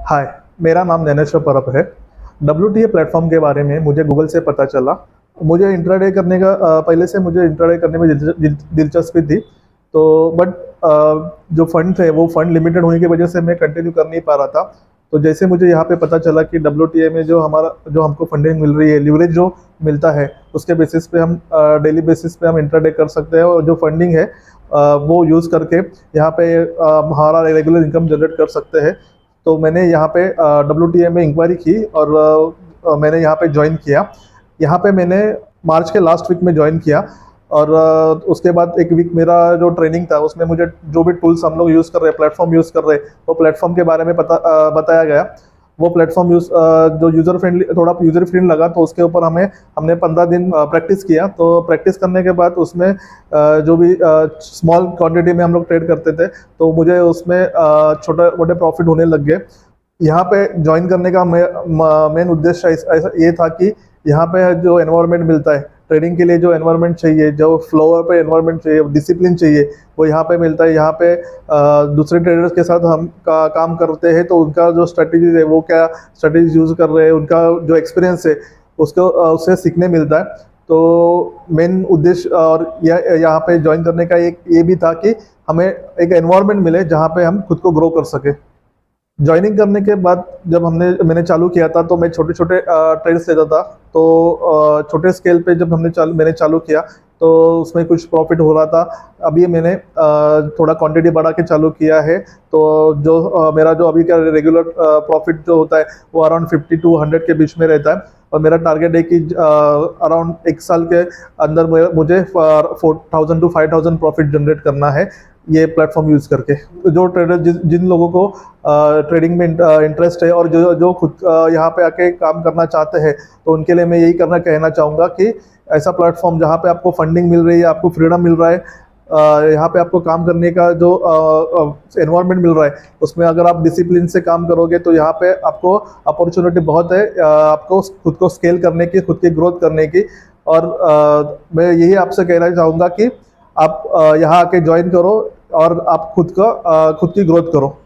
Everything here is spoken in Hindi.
हाय, मेरा नाम नैनेश्वर परब है। WTA प्लेटफॉर्म के बारे में मुझे गूगल से पता चला। मुझे इंट्राडे करने का पहले से मुझे इंट्राडे करने में दिलचस्पी थी। तो बट जो फंड थे वो फंड लिमिटेड होने की वजह से मैं कंटिन्यू कर नहीं पा रहा था। तो जैसे मुझे यहाँ पे पता चला कि WTA में जो हमको फंडिंग मिल रही है, लिवरेज जो मिलता है, उसके बेसिस पे हम डेली बेसिस पे हम इंट्राडे कर सकते हैं और जो फंडिंग है वो यूज़ करके यहाँ पे हमारा रेगुलर इनकम जनरेट कर सकते हैं। तो मैंने यहाँ पे WTA में इंक्वायरी की और मैंने यहाँ पे ज्वाइन किया। यहाँ पे मैंने मार्च के लास्ट वीक में ज्वाइन किया और उसके बाद एक वीक मेरा जो ट्रेनिंग था उसमें मुझे जो भी टूल्स हम लोग यूज़ कर रहे हैं, प्लेटफॉर्म यूज़ कर रहे हैं, वो प्लेटफॉर्म के बारे में बताया गया। वो प्लेटफॉर्म जो थोड़ा यूज़र फ्रेंडली लगा, तो उसके ऊपर हमने 15 दिन प्रैक्टिस किया। तो प्रैक्टिस करने के बाद उसमें जो भी स्मॉल क्वांटिटी में हम लोग ट्रेड करते थे, तो मुझे उसमें छोटे मोटे प्रॉफिट होने लग गए। यहाँ पे ज्वाइन करने का मेन उद्देश्य ऐसा ये था कि यहाँ पे जो एनवायरनमेंट मिलता है ट्रेडिंग के लिए, जो एनवायरनमेंट चाहिए, जो फ्लोर पे एनवायरनमेंट चाहिए, डिसिप्लिन चाहिए, वो यहाँ पे मिलता है। यहाँ पे दूसरे ट्रेडर्स के साथ हम काम करते हैं, तो उनका जो स्ट्रेटजीज है वो क्या स्ट्रेटजीज यूज़ कर रहे हैं, उनका जो एक्सपीरियंस है उसको उससे सीखने मिलता है। तो मेन उद्देश्य और यहाँ पे ज्वाइन करने का एक ये भी था कि हमें एक एनवायरनमेंट मिले जहाँ पे हम खुद को ग्रो कर सके। ज्वाइनिंग करने के बाद जब मैंने चालू किया था, तो मैं छोटे छोटे ट्रेड्स लेता था। तो छोटे स्केल पे जब मैंने चालू किया, तो उसमें कुछ प्रॉफिट हो रहा था। अभी मैंने थोड़ा क्वांटिटी बढ़ा के चालू किया है। तो मेरा जो अभी का रेगुलर प्रॉफिट जो होता है वो अराउंड 50 to 100 के बीच में रहता है। और मेरा टारगेट है कि अराउंड एक साल के अंदर मुझे 4000 to 5000 प्रॉफिट जनरेट करना है ये प्लेटफॉर्म यूज़ करके। जो ट्रेडर जिन लोगों को ट्रेडिंग में इंटरेस्ट है और जो खुद यहाँ पे आके काम करना चाहते हैं, तो उनके लिए मैं यही कहना चाहूँगा कि ऐसा प्लेटफॉर्म जहाँ पे आपको फंडिंग मिल रही है, आपको फ्रीडम मिल रहा है, यहाँ पे आपको काम करने का जो एनवायरनमेंट मिल रहा है, उसमें अगर आप डिसिप्लिन से काम करोगे तो यहाँ पे आपको अपॉर्चुनिटी बहुत है आपको खुद को स्केल करने की, खुद की ग्रोथ करने की। और मैं यही आपसे कहना चाहूँगा कि आप यहाँ आके ज्वाइन करो और आप खुद की ग्रोथ करो।